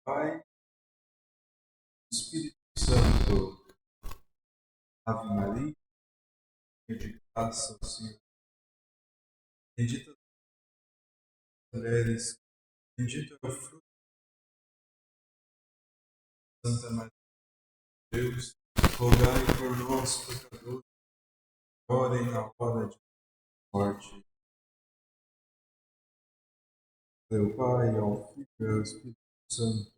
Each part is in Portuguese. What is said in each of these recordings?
Pai, Espírito Santo, Ave Maria, cheia de graça, o Senhor. Bendita as mulheres, bendito é o fruto da Santa Maria de Deus. Rogai por nós, pecadores, agora e na hora de morte. Ao Pai, ao Filho e ao Espírito Santo.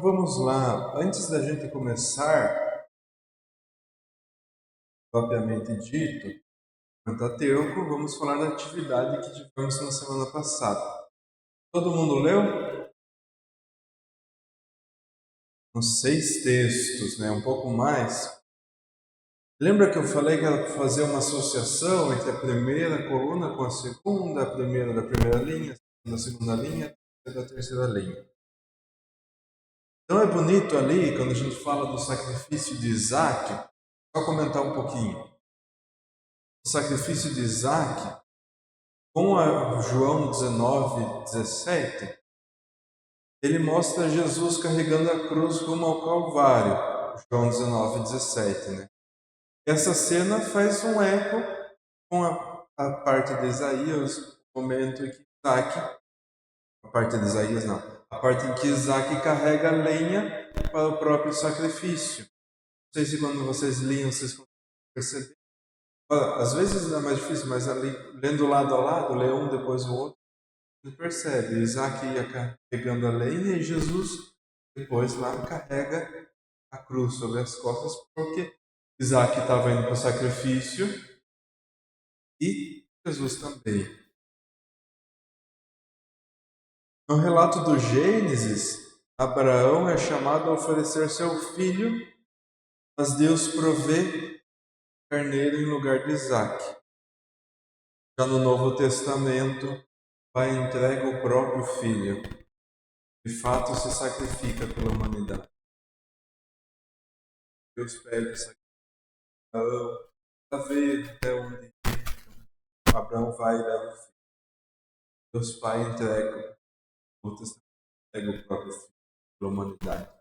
Vamos lá, antes da gente começar, propriamente dito, Pentateuco, vamos falar da atividade que tivemos na semana passada. Todo mundo leu? Uns 6 textos, né? Um pouco mais. Lembra que eu falei que era para fazer uma associação entre a primeira coluna com a segunda, a primeira da primeira linha, a segunda linha, a terceira da terceira linha. Então é bonito ali, quando a gente fala do sacrifício de Isaac, só comentar um pouquinho. O sacrifício de Isaac, com a João 19:17, ele mostra Jesus carregando a cruz rumo ao Calvário, João 19:17, né? Essa cena faz um eco com a parte de Isaías, o momento em que Isaac, a parte de Isaías não, a parte em que Isaac carrega lenha para o próprio sacrifício. Não sei se quando vocês liam, vocês conseguem perceber. Às vezes é mais difícil, mas ali, lendo lado a lado, lê um depois o outro, você percebe. Isaac ia carregando a lenha e Jesus depois lá carrega a cruz sobre as costas, porque Isaac estava indo para o sacrifício e Jesus também. No relato do Gênesis, Abraão é chamado a oferecer seu filho, mas Deus provê carneiro em lugar de Isaac. Já no Novo Testamento, o Pai entrega o próprio filho. De fato, se sacrifica pela humanidade. Deus pede o sacrifício de Abraão para ver até onde Abraão vai e leva o filho. Deus Pai entrega o Testamento, entrega o próprio filho pela humanidade.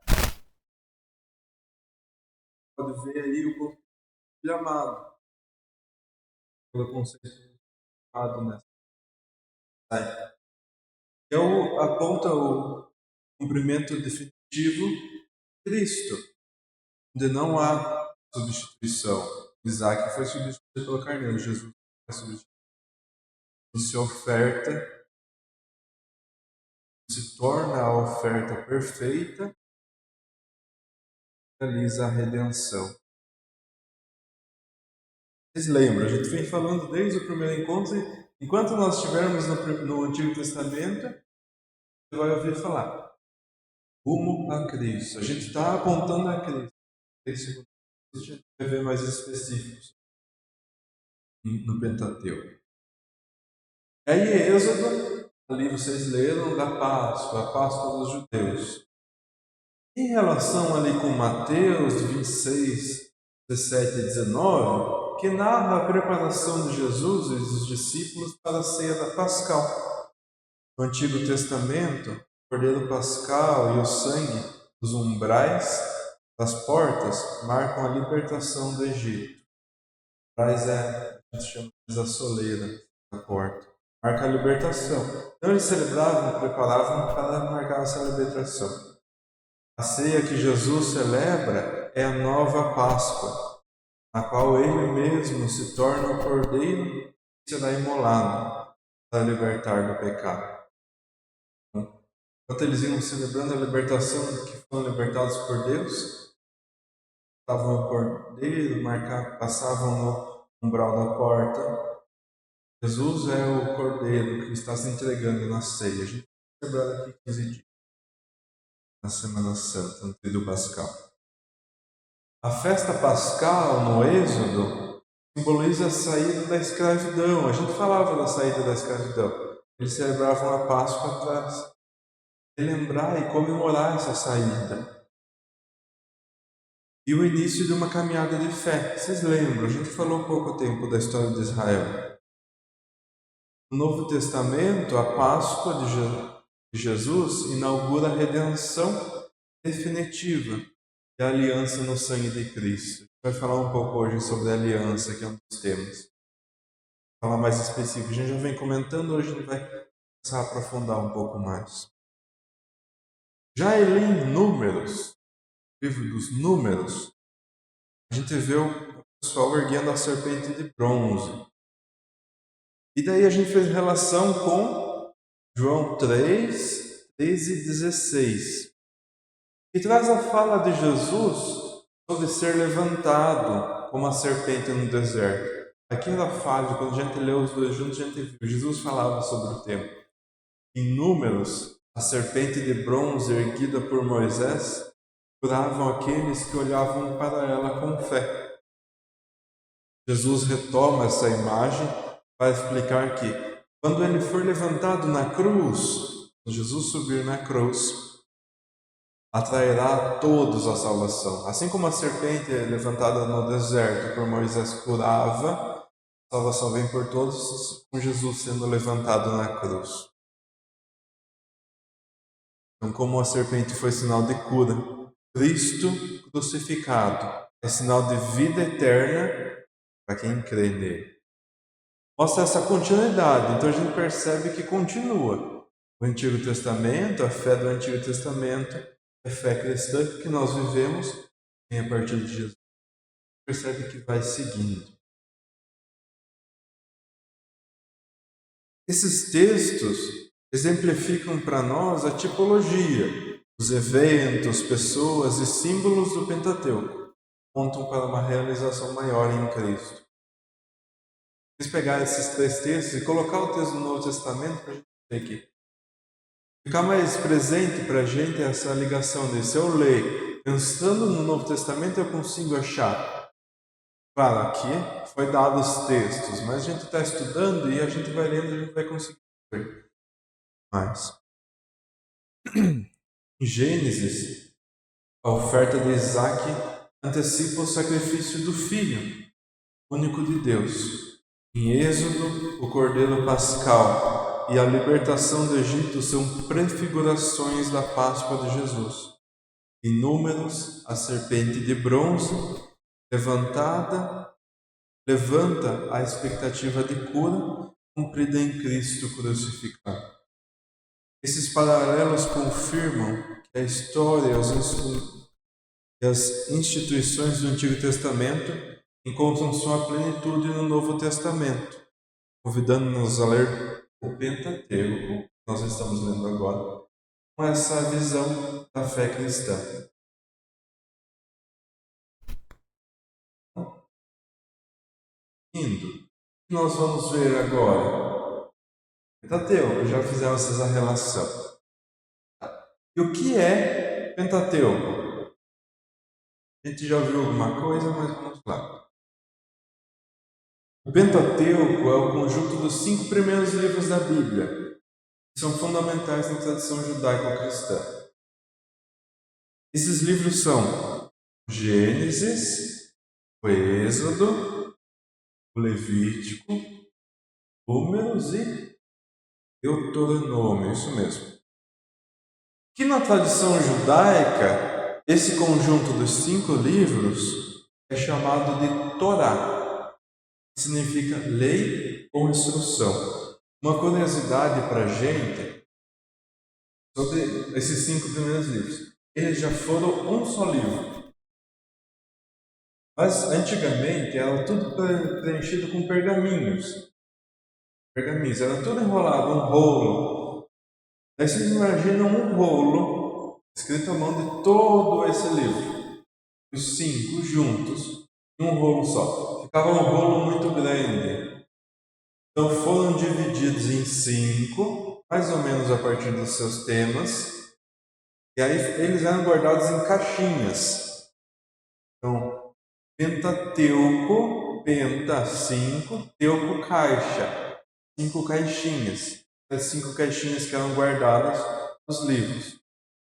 Pode ver aí o filho amado, pelo conceito amado nessa. Eu aponta o cumprimento definitivo de Cristo, onde não há substituição. Isaac foi substituído pelo carneiro, Jesus foi substituído. Ele se oferta, se torna a oferta perfeita, realiza a redenção. Vocês lembram, a gente vem falando desde o primeiro encontro, enquanto nós estivermos no Antigo Testamento, você vai ouvir falar rumo a Cristo. A gente está apontando a Cristo. A gente vai ver mais específicos no Pentateuco. E aí, Êxodo, ali vocês leram da Páscoa, a Páscoa dos judeus. Em relação ali com Mateus 26, 17 e 19, que narra a preparação de Jesus e dos discípulos para a ceia da Pascal. No Antigo Testamento, o cordeiro pascal e o sangue dos umbrais das portas marcam a libertação do Egito. Umbrais a gente chama de soleira da porta. Marca a libertação. Então eles celebravam, preparavam para marcar essa libertação. A ceia que Jesus celebra é a nova Páscoa, na qual ele mesmo se torna o cordeiro e será imolado para libertar do pecado. Enquanto eles iam celebrando a libertação, que foram libertados por Deus, estavam o cordeiro, passavam no umbral da porta. Jesus é o cordeiro que está se entregando na ceia. A gente vai celebrar aqui 15 dias, na Semana Santa, no Tríduo Pascal. A festa pascal no Êxodo simboliza a saída da escravidão. A gente falava da saída da escravidão. Eles celebravam a Páscoa para relembrar e comemorar essa saída. E o início de uma caminhada de fé. Vocês lembram? A gente falou há pouco tempo da história de Israel. No Novo Testamento, a Páscoa de Jesus inaugura a redenção definitiva e a aliança no sangue de Cristo. A gente vai falar um pouco hoje sobre a aliança, que é um dos temas. Vou falar mais específico. A gente já vem comentando, hoje a gente vai começar a aprofundar um pouco mais. Já ali em Números, livro dos Números, a gente vê o pessoal erguendo a serpente de bronze. E daí a gente fez relação com João 3, 13 e 16, que traz a fala de Jesus sobre ser levantado como a serpente no deserto. Aquela fala, quando a gente leu os dois juntos, a gente viu, Jesus falava sobre o tema. Em Números, a serpente de bronze erguida por Moisés curavam aqueles que olhavam para ela com fé. Jesus retoma essa imagem para explicar que, quando ele for levantado na cruz, Jesus subir na cruz, atrairá a todos a salvação. Assim como a serpente levantada no deserto por Moisés curava, a salvação vem por todos, com Jesus sendo levantado na cruz. Então, como a serpente foi sinal de cura, Cristo crucificado é sinal de vida eterna para quem crê nele. Mostra essa continuidade, então a gente percebe que continua. O Antigo Testamento, a fé do Antigo Testamento, a fé cristã que nós vivemos, vem a partir de Jesus. Percebe que vai seguindo. Esses textos exemplificam para nós a tipologia, os eventos, pessoas e símbolos do Pentateuco, apontam para uma realização maior em Cristo. Vamos pegar esses três textos e colocar o texto do Novo Testamento para a gente ver aqui. Ficar mais presente para a gente essa ligação de se eu ler, pensando no Novo Testamento, eu consigo achar. Claro, aqui foi dado os textos, mas a gente está estudando e a gente vai lendo e a gente vai conseguir ver mais. Em Gênesis, a oferta de Isaac antecipa o sacrifício do Filho, único de Deus. Em Êxodo, o Cordeiro Pascal e a libertação do Egito são prefigurações da Páscoa de Jesus. Em Números, a serpente de bronze levanta a expectativa de cura cumprida em Cristo crucificado. Esses paralelos confirmam que a história e as instituições do Antigo Testamento encontram sua plenitude no Novo Testamento, convidando-nos a ler o Pentateuco, que nós estamos lendo agora, com essa visão da fé cristã. Indo, o que nós vamos ver agora? Pentateuco, já fizemos essa relação. E o que é Pentateuco? A gente já ouviu alguma coisa, mas vamos lá. O Pentateuco é o conjunto dos 5 primeiros livros da Bíblia, que são fundamentais na tradição judaico-cristã. Esses livros são Gênesis, o Êxodo, o Levítico, Números e Deuteronômio, isso mesmo. Que na tradição judaica, esse conjunto dos 5 livros é chamado de Torá, que significa lei ou instrução. Uma curiosidade para a gente sobre esses 5 primeiros livros. Eles já foram um só livro. Mas antigamente era tudo preenchido com pergaminhos. Era tudo enrolado, um rolo. Aí vocês imaginam um rolo escrito à mão de todo esse livro. Os 5 juntos, em um rolo só. Ficava um rolo muito grande. Então foram divididos em 5, mais ou menos a partir dos seus temas. E aí eles eram guardados em caixinhas. Então, Pentateuco penta, 5, teuco, caixa, 5 caixinhas. As 5 caixinhas que eram guardadas nos livros.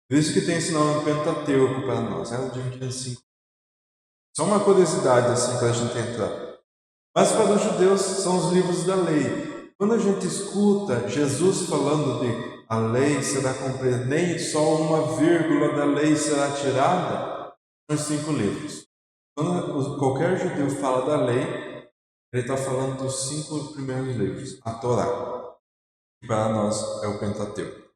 Por isso que tem esse nome Pentateuco para nós, né? Dividido em 5. Só uma curiosidade assim para a gente entrar. Mas para os judeus são os livros da lei. Quando a gente escuta Jesus falando de a lei será cumprida, nem só uma vírgula da lei será tirada, são os 5 livros. Quando qualquer judeu fala da lei, ele está falando dos 5 primeiros livros, a Torá, que para nós é o Pentateuco.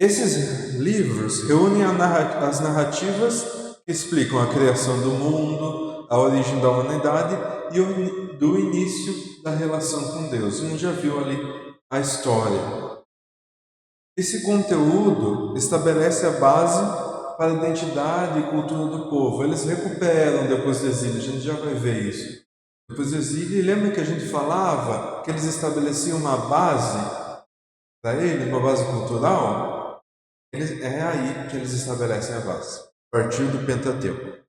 Esses livros reúnem as narrativas que explicam a criação do mundo, a origem da humanidade e do início da relação com Deus. A gente já viu ali a história. Esse conteúdo estabelece a base para a identidade e cultura do povo. Eles recuperam depois do exílio, a gente já vai ver isso. Depois do exílio, e lembra que a gente falava que eles estabeleciam uma base para eles, uma base cultural? É aí que eles estabelecem a base, a partir do Pentateuco.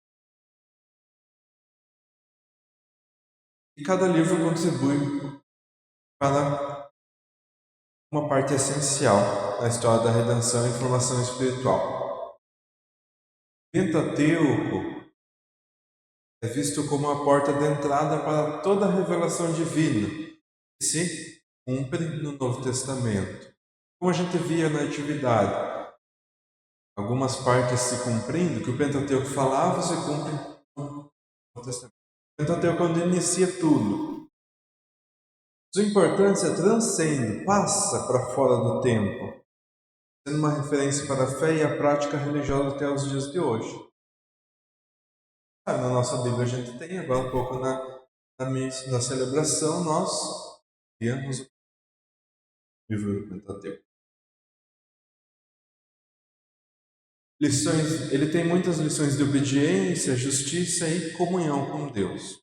E cada livro contribui para uma parte essencial na história da redenção e formação espiritual. O Pentateuco é visto como a porta de entrada para toda a revelação divina que se cumpre no Novo Testamento. Como a gente via na atividade, algumas partes se cumprindo, que o Pentateuco falava, se cumpre no Novo Testamento. O Pentateuco é onde inicia tudo. Sua importância transcende, passa para fora do tempo, sendo uma referência para a fé e a prática religiosa até os dias de hoje. Na nossa Bíblia a gente tem, agora um pouco na celebração, nós vemos o livro do Pentateuco. Ele tem muitas lições de obediência, justiça e comunhão com Deus.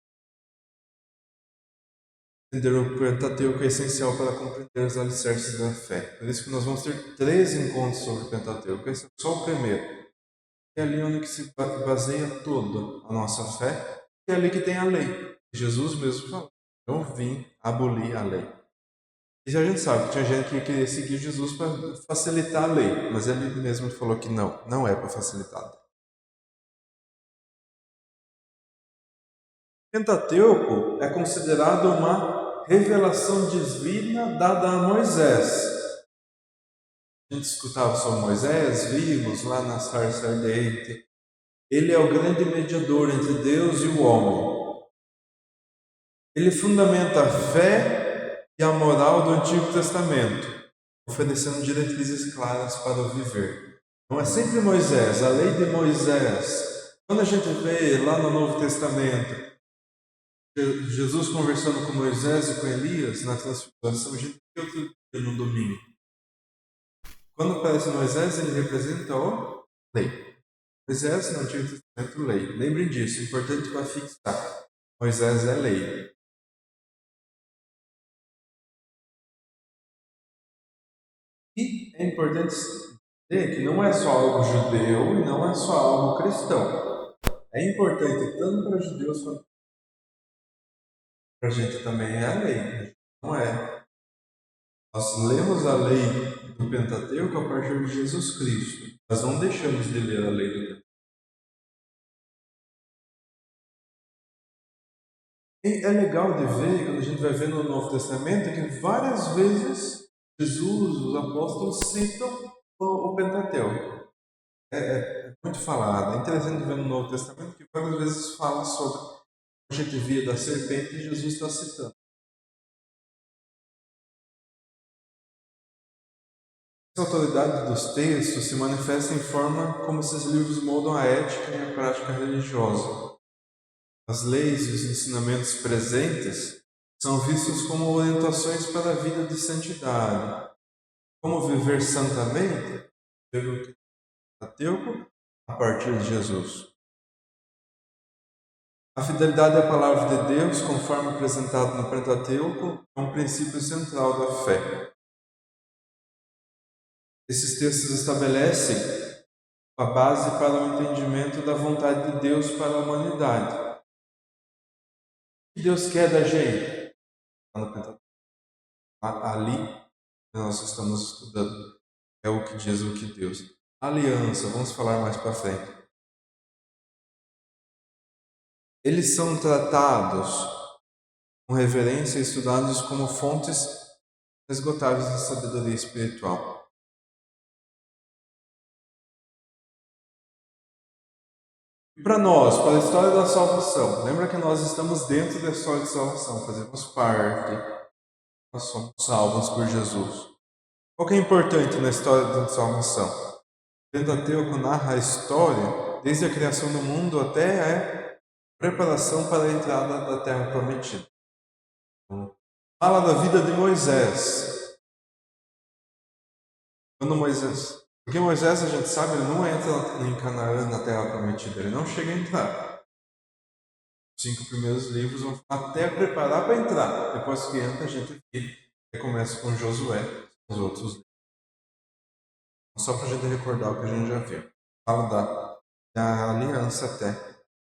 Entender o Pentateuco é essencial para compreender os alicerces da fé. Por isso que nós vamos ter 3 encontros sobre o Pentateuco. Esse é só o primeiro. É ali onde se baseia toda a nossa fé. É ali que tem a lei. Jesus mesmo falou: eu vim abolir a lei. E a gente sabe que tinha gente que queria seguir Jesus para facilitar a lei, mas ele mesmo falou que não é para facilitar a lei. O Pentateuco é considerado uma revelação divina dada a Moisés. A gente escutava sobre Moisés, vimos lá na sarça ardente. Ele é o grande mediador entre Deus e o homem. Ele fundamenta a fé e a moral do Antigo Testamento, oferecendo diretrizes claras para o viver. Então é sempre Moisés, a lei de Moisés. Quando a gente vê lá no Novo Testamento Jesus conversando com Moisés e com Elias na transfiguração, a gente vê outro dia no domingo. Quando aparece Moisés, ele representa a lei. Moisés no Antigo Testamento, lei. Lembrem disso, é importante para fixar. Moisés é lei. E é importante dizer que não é só algo judeu e não é só algo cristão. É importante tanto para judeus quanto para a gente também é a lei. Não é. Nós lemos a lei do Pentateuco a partir de Jesus Cristo. Nós não deixamos de ler a lei do Pentateuco. E é legal de ver, quando a gente vai ver no Novo Testamento, que várias vezes Jesus, os apóstolos, citam o Pentateuco. É muito falado. É interessante ver no Novo Testamento que várias vezes fala sobre a gente via da serpente e Jesus está citando. A autoridade dos textos se manifesta em forma como esses livros moldam a ética e a prática religiosa. As leis e os ensinamentos presentes são vistos como orientações para a vida de santidade. Como viver santamente, pelo Pentateuco, a partir de Jesus. A fidelidade à palavra de Deus, conforme apresentado no Pentateuco, é um princípio central da fé. Esses textos estabelecem a base para o entendimento da vontade de Deus para a humanidade. que Deus quer da gente? No Pentateuco. Ali que nós estamos estudando é o que diz o que Deus. Aliança, vamos falar mais para frente. Eles são tratados com reverência e estudados como fontes esgotáveis da sabedoria espiritual. E para nós, para a história da salvação, lembra que nós estamos dentro da história de salvação, fazemos parte, nós somos salvos por Jesus. O que é importante na história da salvação? O Pentateuco narra a história desde a criação do mundo até a preparação para a entrada da Terra Prometida. Fala da vida de Moisés. Porque Moisés, a gente sabe, ele não entra em Canaã, na Terra Prometida, ele não chega a entrar. Os 5 primeiros livros vão até preparar para entrar. Depois que entra, a gente começa com Josué, os outros livros. Só para a gente recordar o que a gente já viu. Fala da aliança até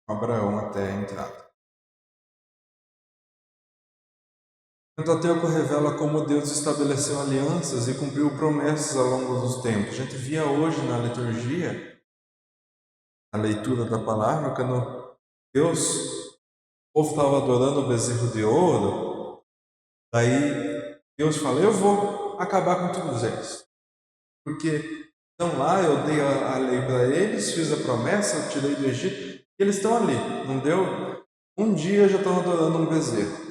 com Abraão, até a entrada. O Pentateuco revela como Deus estabeleceu alianças e cumpriu promessas ao longo dos tempos. A gente via hoje na liturgia, a leitura da palavra, quando o povo estava adorando o bezerro de ouro, daí Deus fala, eu vou acabar com todos eles. Porque estão lá, eu dei a lei para eles, fiz a promessa, eu tirei do Egito, e eles estão ali. Não deu? Um dia já estão adorando um bezerro.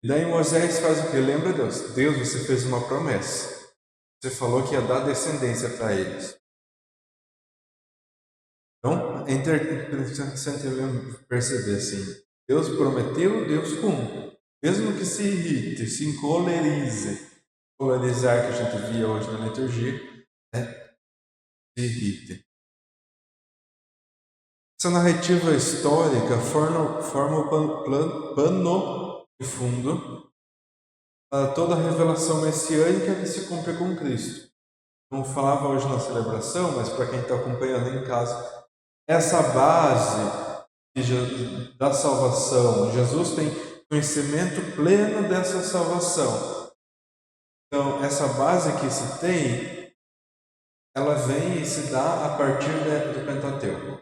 E daí Moisés faz o que? Lembra Deus? Deus, você fez uma promessa. Você falou que ia dar descendência para eles. Então, é interessante perceber assim. Deus prometeu, Deus cumpre. Mesmo que se irrite, se encolerize. Polarizar que a gente via hoje na liturgia, se irrite. Essa narrativa histórica forma o pano de fundo para toda a revelação messiânica que se cumpre com Cristo. Como falava hoje na celebração, mas para quem está acompanhando em casa, essa base da salvação, Jesus tem conhecimento pleno dessa salvação. Então, essa base que se tem, ela vem e se dá a partir do Pentateuco.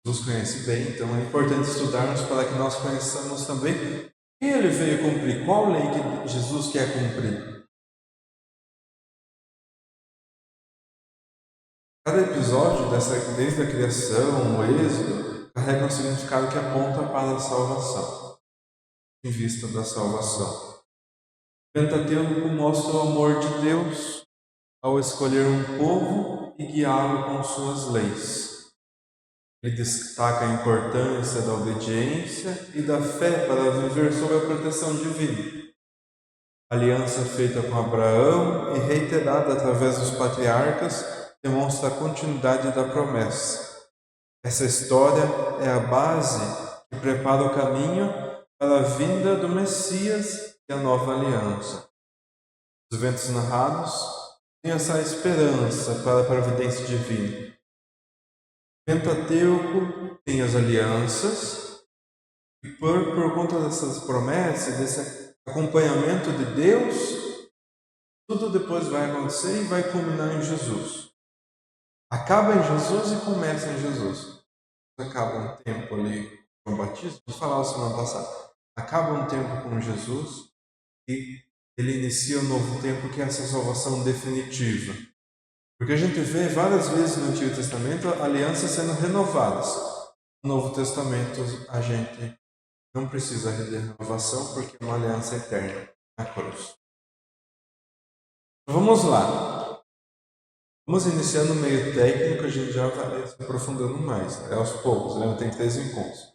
Jesus conhece bem, então é importante estudarmos para que nós conheçamos também quem ele veio cumprir, qual lei que Jesus quer cumprir. Cada episódio, desde a criação, o êxodo, carrega um significado que aponta para a salvação, em vista da salvação. O Pentateuco mostra o amor de Deus ao escolher um povo e guiá-lo com suas leis. Ele destaca a importância da obediência e da fé para viver sob a proteção divina. A aliança feita com Abraão e reiterada através dos patriarcas demonstra a continuidade da promessa. Essa história é a base que prepara o caminho para a vinda do Messias e a nova aliança. Os eventos narrados têm essa esperança para a providência divina. O Pentateuco tem as alianças e por conta dessas promessas, desse acompanhamento de Deus, tudo depois vai acontecer e vai culminar em Jesus. Acaba em Jesus e começa em Jesus. Acaba um tempo ali com o batismo, vou falar semana passada. Acaba um tempo com Jesus e ele inicia um novo tempo que é essa salvação definitiva. Porque a gente vê várias vezes no Antigo Testamento alianças sendo renovadas. No Novo Testamento a gente não precisa de renovação porque é uma aliança eterna na cruz. Vamos lá. Vamos iniciando no meio técnico, a gente já vai se aprofundando mais, aos poucos, né? Tem 3 encontros.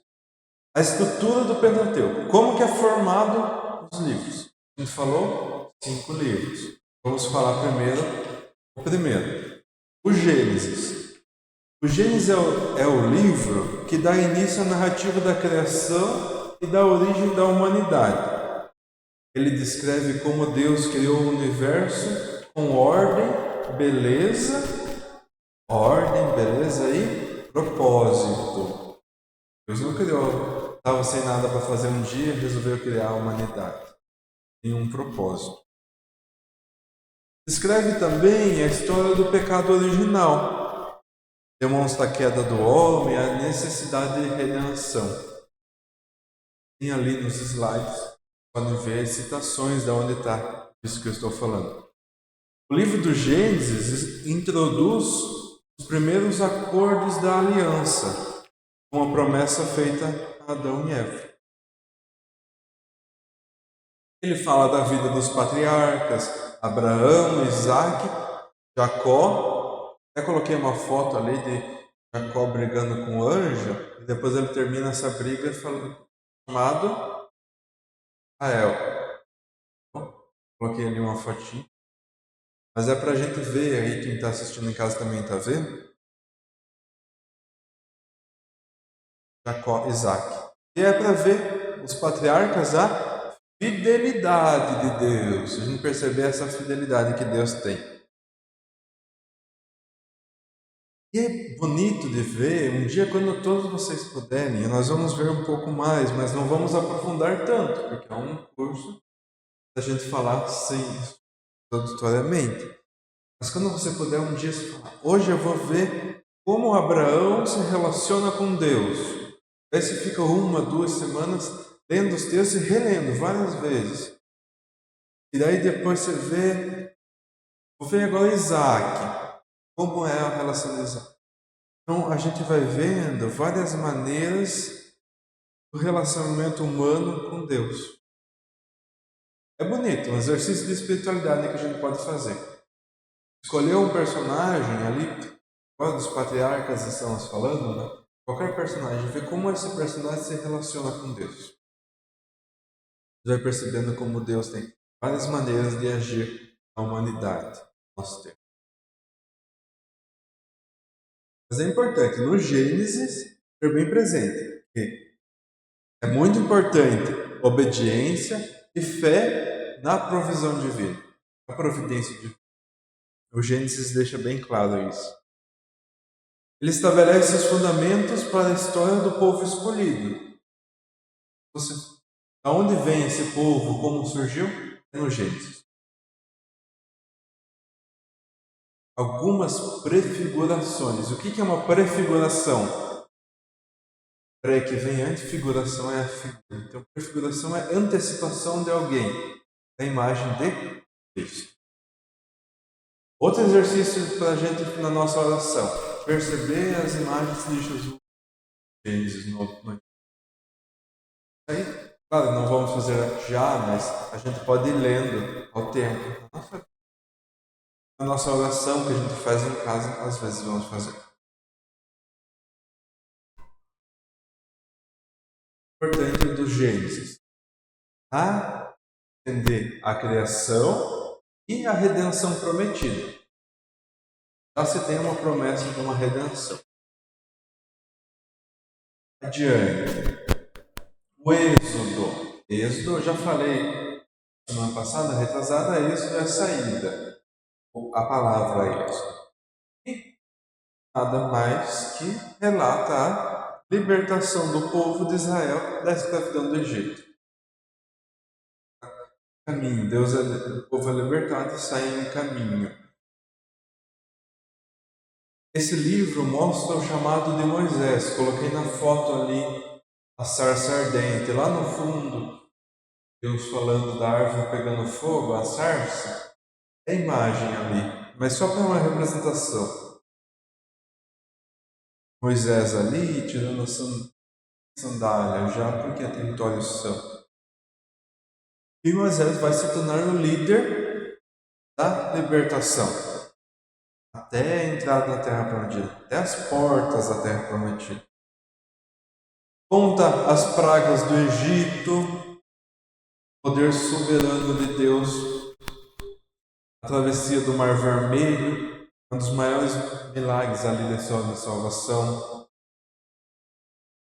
A estrutura do Pentateuco. Como que é formado os livros? A gente falou 5 livros. Vamos falar primeiro o primeiro, o Gênesis. O Gênesis é o livro que dá início à narrativa da criação e da origem da humanidade. Ele descreve como Deus criou o universo com ordem, beleza e propósito. Deus não criou, estava sem nada para fazer um dia e resolveu criar a humanidade. Tem um propósito. Descreve também a história do pecado original. Demonstra a queda do homem e a necessidade de redenção. Tem ali nos slides, podem ver citações de onde está isso que eu estou falando. O livro do Gênesis introduz os primeiros acordos da aliança, com a promessa feita a Adão e Eva. Ele fala da vida dos patriarcas, Abraão, Isaac, Jacó. Até coloquei uma foto ali de Jacó brigando com o anjo, e depois ele termina essa briga falando, chamado Israel. Coloquei ali uma fotinha. Mas é para a gente ver aí, quem está assistindo em casa também está vendo. Jacó, Isaac. E é para ver os patriarcas a fidelidade de Deus. A gente perceber essa fidelidade que Deus tem. E é bonito de ver, um dia quando todos vocês puderem, nós vamos ver um pouco mais, mas não vamos aprofundar tanto, porque é um curso da gente falar sem introdutoriamente. Mas quando você puder um dia, você fala, hoje eu vou ver como Abraão se relaciona com Deus. Aí você fica 1, 2 semanas lendo os textos e relendo várias vezes. E daí depois você vê, vou ver agora Isaac. Como é a relação de Isaac? Então a gente vai vendo várias maneiras do relacionamento humano com Deus. É bonito, um exercício de espiritualidade que a gente pode fazer. Escolher um personagem ali, qual dos patriarcas estamos falando, né? Qualquer personagem, ver como esse personagem se relaciona com Deus. Você vai percebendo como Deus tem várias maneiras de agir na humanidade. Nosso tempo. Mas é importante, no Gênesis, ter bem presente que é muito importante obediência e fé na provisão divina, na providência divina. O Gênesis deixa bem claro isso. Ele estabelece os fundamentos para a história do povo escolhido. Da onde vem esse povo? Como surgiu? É no Gênesis. Algumas prefigurações. O que é uma prefiguração? Pré que vem antes, figuração é a figura. Então, prefiguração é antecipação de alguém, da imagem de Cristo. Outro exercício para a gente na nossa oração: perceber as imagens de Jesus. Gênesis no Aí, claro, não vamos fazer já, mas a gente pode ir lendo ao tempo. A nossa oração que a gente faz em casa, às vezes vamos fazer. Importante do Gênesis: entender a criação e a redenção prometida. Já se tem uma promessa de uma redenção. Adiante. O Êxodo. Êxodo, eu já falei semana passada, retrasada, Êxodo é a saída. A palavra Êxodo. E nada mais que relata a libertação do povo de Israel da escravidão do Egito. Caminho. O povo é libertado e sai em caminho. Esse livro mostra o chamado de Moisés. Coloquei na foto ali a sarça ardente. Lá no fundo, Deus falando da árvore pegando fogo, a sarça. É a imagem ali, mas só para uma representação. Moisés ali tirando a sandália, já porque é território santo. E Moisés vai se tornar o líder da libertação. Até a entrada na Terra Prometida, até as portas da Terra Prometida. Conta as pragas do Egito, poder soberano de Deus, a travessia do Mar Vermelho, um dos maiores milagres ali da salvação.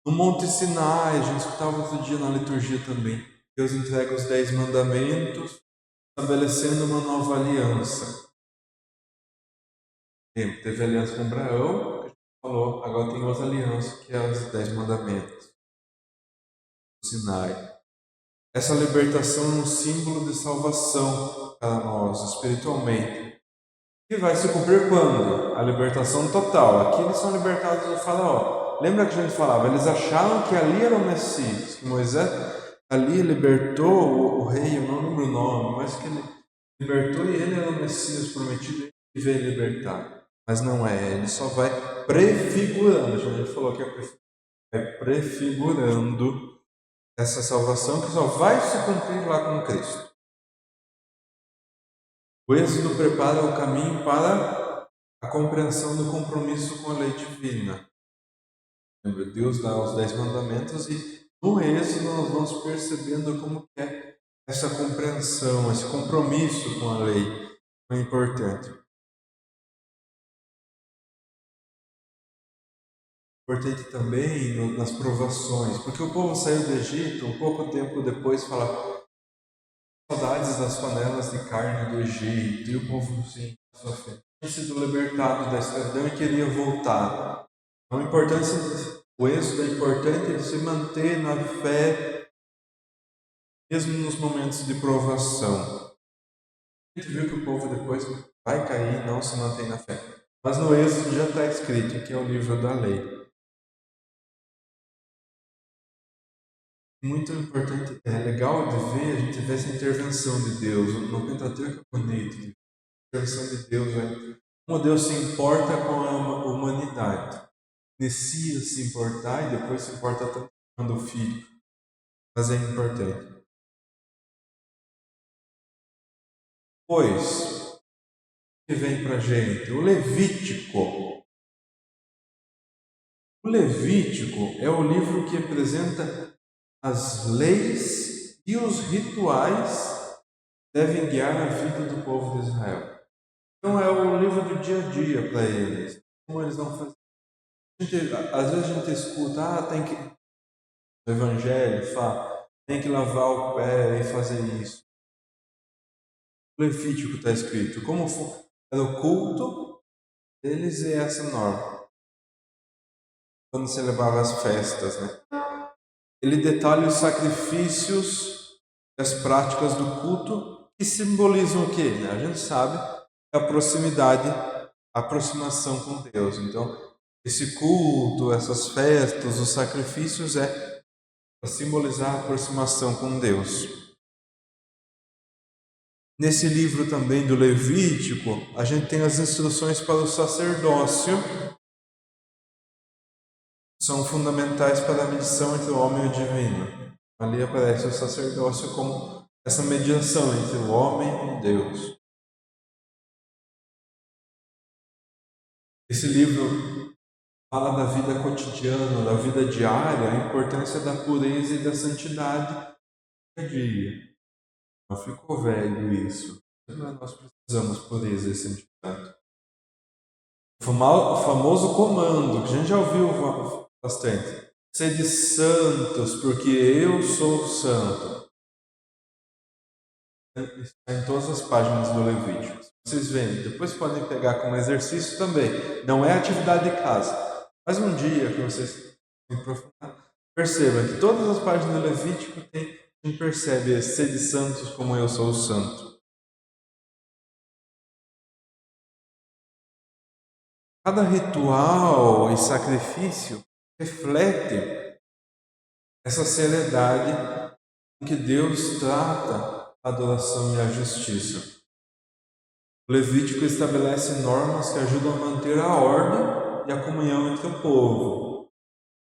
No Monte Sinai, a gente escutava outro dia na liturgia também, Deus entrega os 10 mandamentos, estabelecendo uma nova aliança. Teve aliança com Abraão, falou, agora tem outra aliança, que é os 10 mandamentos, o Sinai. Essa libertação é um símbolo de salvação para nós, espiritualmente. E vai se cumprir quando? A libertação total. Aqui eles são libertados do faraó. Lembra que a gente falava? Eles achavam que ali era o Messias, que Moisés ali libertou o rei, eu não lembro o nome, mas que ele libertou e ele era o Messias prometido e veio libertar. Mas não é, ele só vai prefigurando. A gente falou que é prefigurando essa salvação que só vai se cumprir lá com Cristo. O Êxodo prepara o caminho para a compreensão do compromisso com a lei divina. Lembra, Deus dá os 10 mandamentos e no Êxodo nós vamos percebendo como é essa compreensão, esse compromisso com a lei é importante. Importante também nas provações, porque o povo saiu do Egito, um pouco tempo depois fala saudades das panelas de carne do Egito, e o povo sim, tinha sido libertado da escravidão e queria voltar. Então, o êxodo é importante de se manter na fé, mesmo nos momentos de provação. A gente viu que o povo depois vai cair e não se mantém na fé. Mas no êxodo já está escrito que é o livro da lei. Muito importante, é legal de ver, a gente vê essa intervenção de Deus. No Pentateuco é bonito. A intervenção de Deus é como Deus se importa com a humanidade. Inicia se importar e depois se importa também do filho. Mas é importante. Pois, o que vem para a gente? O Levítico. O Levítico é o livro que apresenta as leis e os rituais que devem guiar a vida do povo de Israel. Então é o livro do dia a dia para eles. Como eles vão fazer? Às vezes a gente escuta, tem que. O Evangelho fala, tem que lavar o pé e fazer isso. O Levítico está escrito. Como era o culto deles e essa norma. Quando celebrava as festas, né? Ele detalha os sacrifícios e as práticas do culto que simbolizam o quê? A gente sabe a proximidade, a aproximação com Deus. Então, esse culto, essas festas, os sacrifícios é para simbolizar a aproximação com Deus. Nesse livro também do Levítico, a gente tem as instruções para o sacerdócio, são fundamentais para a mediação entre o homem e o divino. Ali aparece o sacerdócio como essa mediação entre o homem e Deus. Esse livro fala da vida cotidiana, da vida diária, a importância da pureza e da santidade do dia a dia. Não ficou velho isso. Nós precisamos pureza e santidade. O famoso comando, que a gente já ouviu bastante. Sede santos, porque eu sou santo. Está em todas as páginas do Levítico. Vocês veem, depois podem pegar como exercício também. Não é atividade de casa. Mas um dia que vocês percebam que todas as páginas do Levítico tem, a gente percebe sede santos como eu sou santo. Cada ritual e sacrifício reflete essa seriedade em que Deus trata a adoração e a justiça. O Levítico estabelece normas que ajudam a manter a ordem e a comunhão entre o povo.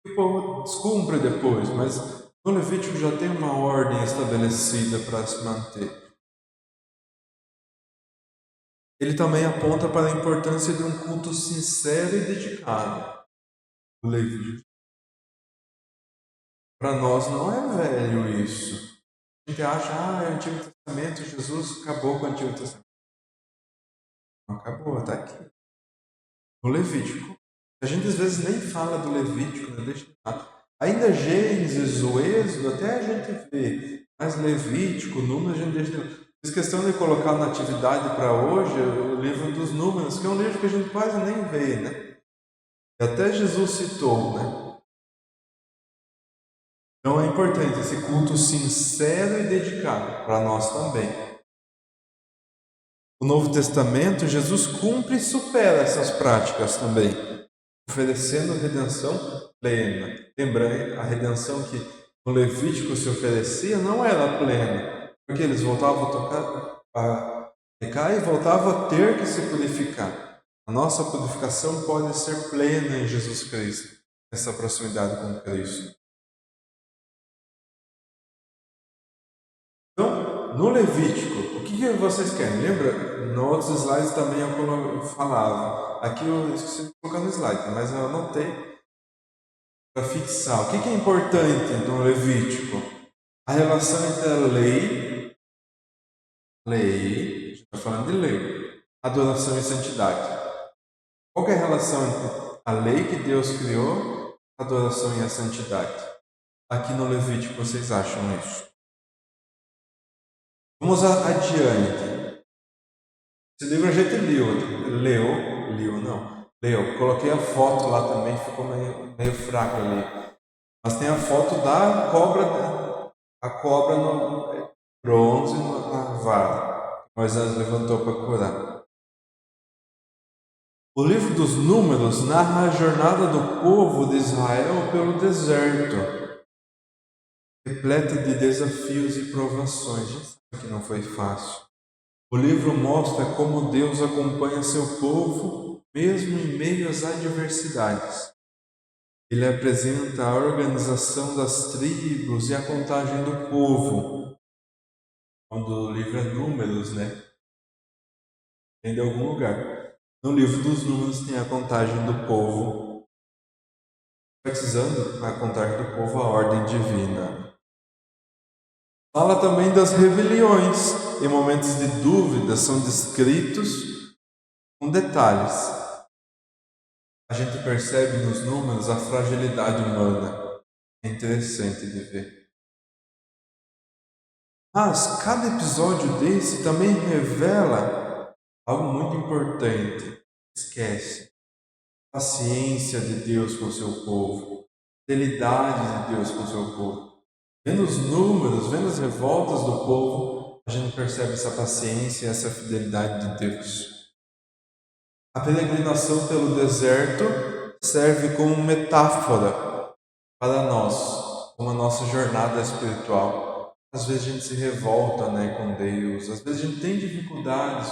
O povo descumpre depois, mas no Levítico já tem uma ordem estabelecida para se manter. Ele também aponta para a importância de um culto sincero e dedicado. O Levítico. Para nós não é velho isso. A gente acha, é o Antigo Testamento, Jesus acabou com o Antigo Testamento. Não acabou, está aqui. No Levítico. A gente às vezes nem fala do Levítico, né? Deixa de lado. Ainda Gênesis, o Êxodo, até a gente vê. Mas Levítico, Números, a gente deixa de lado. Fiz questão de colocar na atividade para hoje o livro dos Números, que é um livro que a gente quase nem vê, né? E até Jesus citou, né? Então é importante esse culto sincero e dedicado para nós também. O Novo Testamento, Jesus cumpre e supera essas práticas também, oferecendo redenção plena. Lembra, a redenção que no Levítico se oferecia não era plena, porque eles voltavam a pecar e voltavam a ter que se purificar. A nossa purificação pode ser plena em Jesus Cristo, essa proximidade com Cristo. Então, no Levítico, o que vocês querem? Lembra? Nos outros slides também eu falava. Aqui eu esqueci de colocar no slide, mas eu anotei para fixar. O que é importante no Levítico? A relação entre a lei, a gente está falando de lei, adoração e santidade. Qual é a relação entre a lei que Deus criou, a adoração e a santidade? Aqui no Levítico vocês acham isso? Vamos adiante. Esse livro a gente leu. Coloquei a foto lá também, ficou meio fraco ali. Mas tem a foto da cobra, a cobra no bronze na vara. Moisés levantou para curar. O livro dos Números narra a jornada do povo de Israel pelo deserto, repleta de desafios e provações. A gente sabe que não foi fácil. O livro mostra como Deus acompanha seu povo, mesmo em meio às adversidades. Ele apresenta a organização das tribos e a contagem do povo. Quando o livro é Números, né? Vem de algum lugar. No livro dos Números tem a contagem do povo, precisando a contagem do povo a ordem divina. Fala também das rebeliões. Em momentos de dúvida são descritos com detalhes. A gente percebe nos Números a fragilidade humana. É interessante de ver. Mas cada episódio desse também revela algo muito importante. Esquece. Paciência de Deus com o seu povo. Fidelidade de Deus com o seu povo. Vendo os números, vendo as revoltas do povo, a gente percebe essa paciência e essa fidelidade de Deus. A peregrinação pelo deserto serve como metáfora para nós, como a nossa jornada espiritual. Às vezes a gente se revolta, né, com Deus, às vezes a gente tem dificuldades,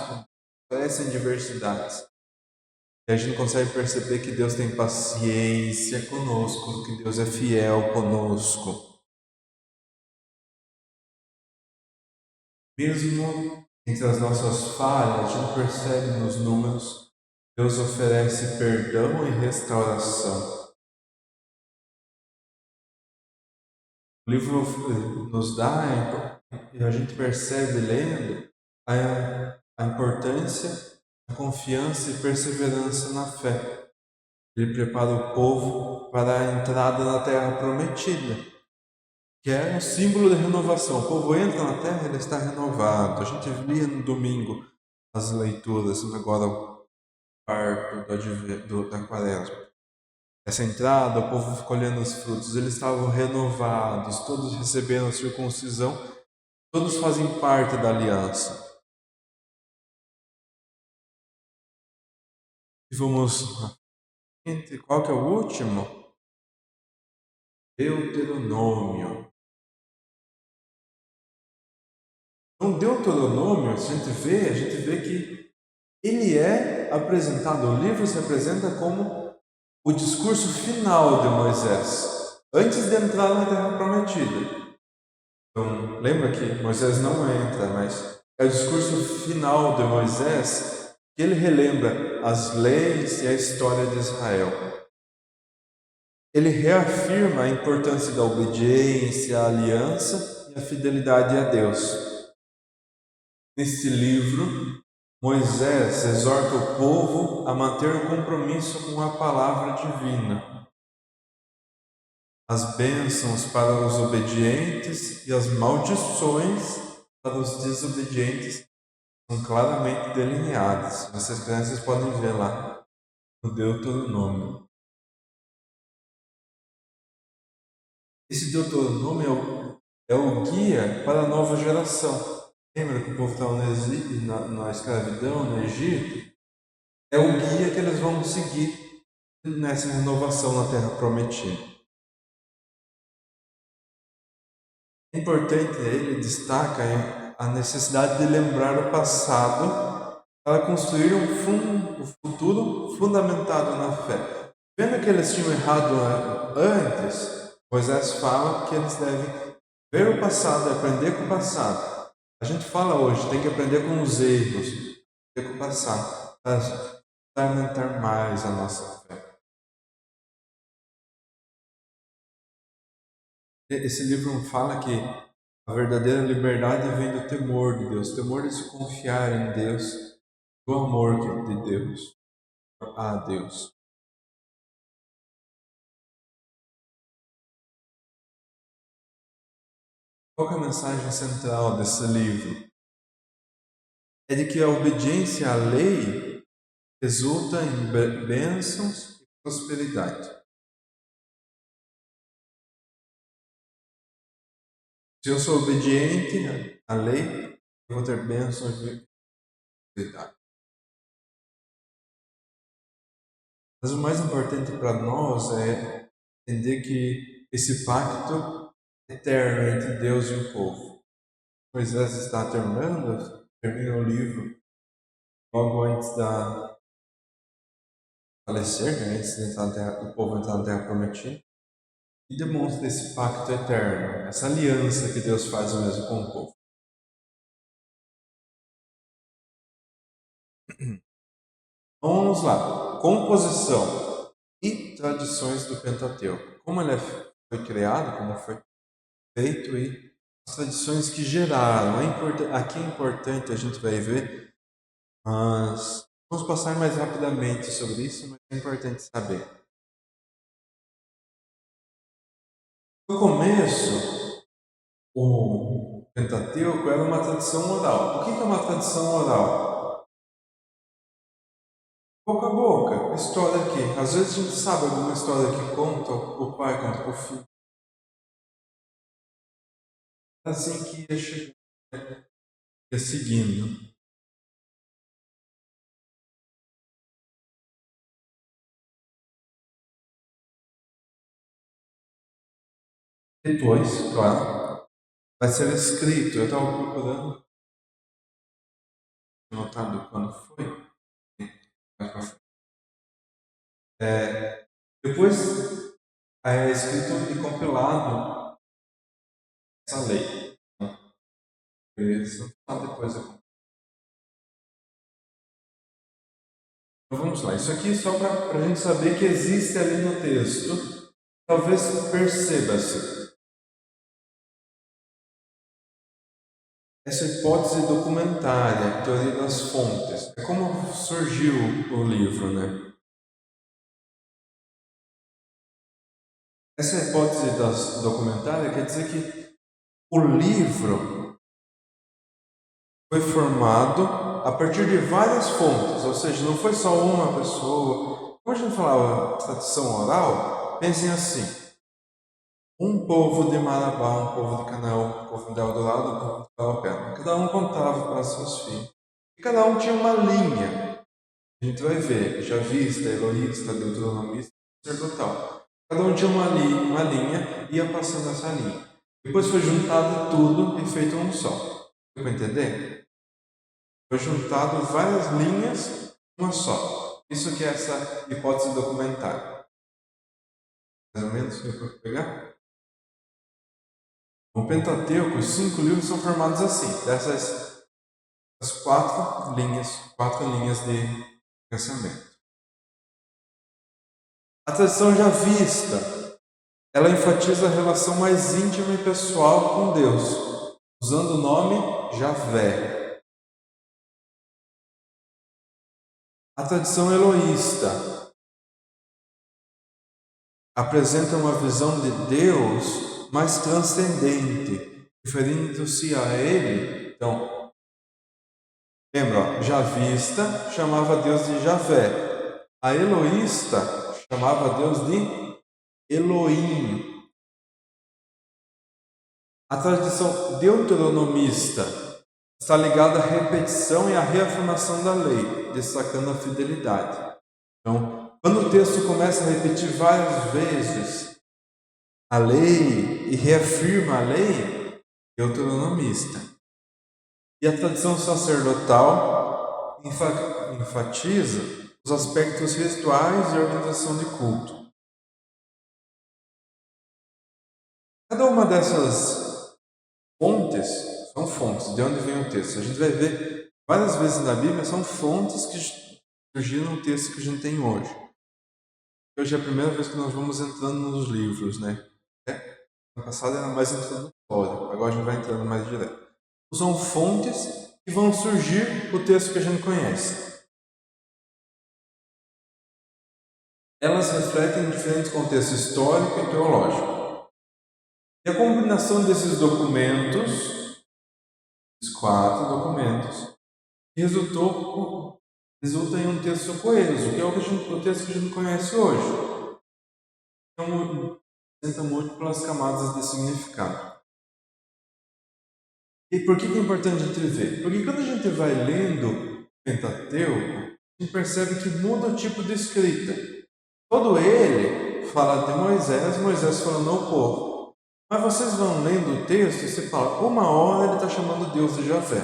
parecem adversidades. E a gente consegue perceber que Deus tem paciência conosco, que Deus é fiel conosco. Mesmo entre as nossas falhas, a gente percebe nos Números, Deus oferece perdão e restauração. O livro nos dá, e a gente percebe lendo, a importância, a confiança e perseverança na fé. Ele prepara o povo para a entrada na terra prometida, que é um símbolo de renovação. O povo entra na terra, ele está renovado. A gente lia no domingo as leituras, agora o parto da quaresma. Essa entrada, o povo colhendo os frutos, eles estavam renovados, todos receberam a circuncisão, todos fazem parte da aliança. E vamos, qual que é o último? Deuteronômio. Então, Deuteronômio, a gente vê que ele é apresentado, o livro se apresenta como o discurso final de Moisés, antes de entrar na Terra Prometida. Então, lembra que Moisés não entra, mas é o discurso final de Moisés que ele relembra as leis e a história de Israel. Ele reafirma a importância da obediência, a aliança e a fidelidade a Deus. Neste livro, Moisés exorta o povo a manter o compromisso com a palavra divina. As bênçãos para os obedientes e as maldições para os desobedientes são claramente delineadas. Vocês crianças podem ver lá no Deuteronômio. Esse Deuteronômio é o guia para a nova geração. Lembra que o povo estava na escravidão, no Egito? É o guia que eles vão seguir nessa renovação na Terra Prometida. É importante, ele destaca a necessidade de lembrar o passado para construir um futuro fundamentado na fé. Vendo que eles tinham errado antes, Moisés fala que eles devem ver o passado e aprender com o passado. A gente fala hoje, tem que aprender com os erros, aprender com o passado, para aumentar mais a nossa fé. Esse livro fala que a verdadeira liberdade vem do temor de Deus, temor de se confiar em Deus, do amor de Deus a Deus. Qual é a mensagem central desse livro? É de que a obediência à lei resulta em bênçãos e prosperidade. Se eu sou obediente à lei, eu vou ter bênçãos e prosperidade. Mas o mais importante para nós é entender que esse pacto eterno entre Deus e o povo. Moisés está termina o livro logo antes da falecer, né, antes de do povo entrar na Terra Prometida, e demonstra esse pacto eterno, essa aliança que Deus faz mesmo com o povo. Vamos lá. Composição e tradições do Pentateuco. Como ele foi criado, como foi feito e as tradições que geraram. Aqui é importante, a gente vai ver, mas vamos passar mais rapidamente sobre isso, mas é importante saber. No começo, o Pentateuco era uma tradição oral. O que é uma tradição oral? Boca a boca, história aqui. Às vezes a gente sabe alguma história que conta, o pai conta para o filho. Assim que ia chegando, ia seguindo. Depois, claro, vai ser escrito. Eu estava procurando, anotado quando foi. Depois é escrito e compilado essa lei. Isso, depois eu... Então vamos lá. Isso aqui é só para a gente saber que existe ali no texto. Talvez perceba-se essa hipótese documentária, teoria das fontes. É como surgiu o livro, né? Essa hipótese documentária quer dizer que o livro foi formado a partir de várias fontes, ou seja, não foi só uma pessoa. Como a gente falava tradição oral, pensem assim: um povo de Marabá, um povo de Canaã, um povo de Eldorado, um povo de Calapé. Cada um contava para seus filhos. E cada um tinha uma linha. A gente vai ver, javista, eloísta, deuteronomista, sacerdotal. Cada um tinha uma linha e ia passando essa linha. Depois foi juntado tudo e feito um só. Deu para entender? Foi juntado várias linhas, uma só. Isso que é essa hipótese documentária. Mais ou menos, deu para pegar? No Pentateuco, os 5 livros são formados assim, dessas as 4 linhas de pensamento. A tradição javista, ela enfatiza a relação mais íntima e pessoal com Deus, usando o nome Javé. A tradição eloísta apresenta uma visão de Deus mais transcendente, referindo-se a Ele. Então, lembra, javista chamava Deus de Javé. A eloísta chamava Deus de Elohim. A tradição deuteronomista está ligada à repetição e à reafirmação da lei, destacando a fidelidade. Então, quando o texto começa a repetir várias vezes a lei e reafirma a lei, deuteronomista. E a tradição sacerdotal enfatiza os aspectos rituais e organização de culto. Cada uma dessas fontes são fontes de onde vem o texto. A gente vai ver várias vezes na Bíblia, são fontes que surgiram no texto que a gente tem hoje. Hoje é a primeira vez que nós vamos entrando nos livros, né? No passado era mais entrando no histórico, agora a gente vai entrando mais direto. São fontes que vão surgir o texto que a gente conhece. Elas refletem diferentes contextos histórico e teológico. E a combinação desses documentos, esses 4 documentos, resulta em um texto coeso, que é o texto que a gente conhece hoje. Então, apresenta múltiplas camadas de significado. E por que é importante a gente ver? Porque quando a gente vai lendo o Pentateuco, a gente percebe que muda o tipo de escrita. Todo ele fala de Moisés falando ao povo. Mas vocês vão lendo o texto e você fala, uma hora ele está chamando Deus de Javé.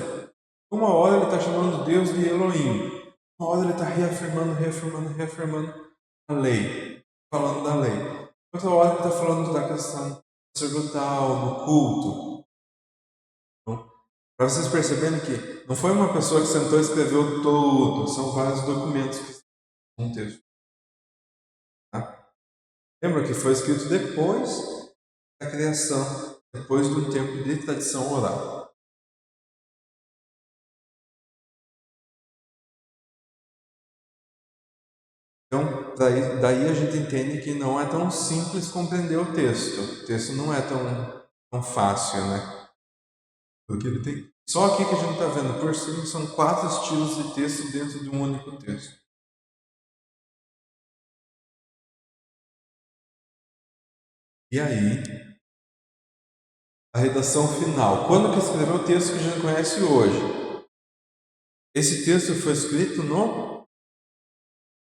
Uma hora ele está chamando Deus de Elohim. Uma hora ele está reafirmando a lei. Falando da lei. Outra hora ele está falando da questão sacerdotal, do culto. Para vocês perceberem que não foi uma pessoa que sentou e escreveu tudo, são vários documentos que estão no texto. Tá? Lembra que foi escrito depois da criação, depois de um tempo de tradição oral. Então, daí a gente entende que não é tão simples compreender o texto. O texto não é tão fácil, né? Porque ele tem. Só aqui que a gente está vendo por cima são 4 estilos de texto dentro de um único texto. E aí, a redação final. Quando que escreveu o texto que a gente conhece hoje? Esse texto foi escrito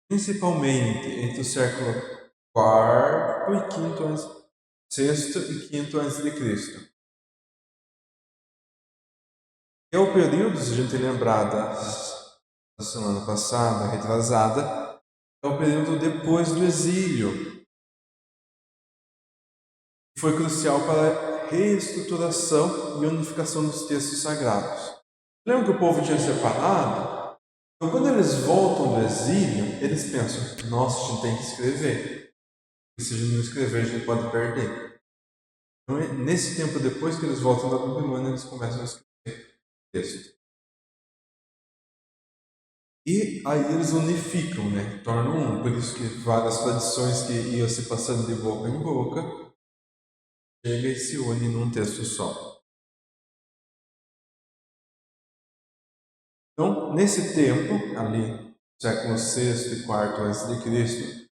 principalmente entre o século IV e V, sexto e quinto antes de Cristo. É o período, se a gente lembrar da semana passada, retrasada, é o período depois do exílio. Foi crucial para a reestruturação e unificação dos textos sagrados. Lembra que o povo tinha separado? Então, quando eles voltam do exílio, eles pensam: nossa, a gente tem que escrever. E se a gente não escrever, a gente pode perder. Então, nesse tempo depois que eles voltam da Babilônia, eles começam a escrever texto. E aí eles unificam, né? Tornam um. Por isso que várias tradições que iam se passando de boca em boca, chega e se une num texto só. Então, nesse tempo, ali, século VI e IV a.C.,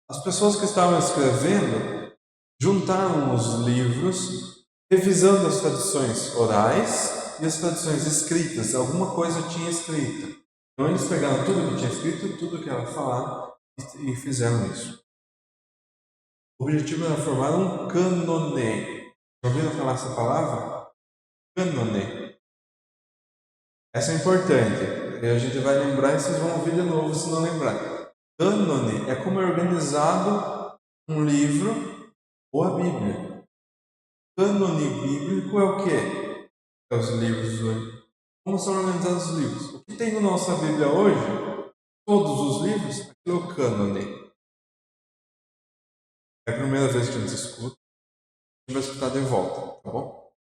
as pessoas que estavam escrevendo juntaram os livros, revisando as tradições orais e as tradições escritas. Alguma coisa tinha escrita. Então, eles pegaram tudo que tinha escrito, tudo que era falado e fizeram isso. O objetivo era formar um cânone. Já ouviram falar essa palavra? Cânone. Essa é importante. A gente vai lembrar e vocês vão ouvir de novo se não lembrar. Cânone é como é organizado um livro ou a Bíblia. Cânone bíblico é o quê? É os livros hoje. Como são organizados os livros? O que tem na nossa Bíblia hoje? Todos os livros? Aquilo é o cânone. É a primeira vez que a gente escuta. A gente vai escutar de volta, tá bom?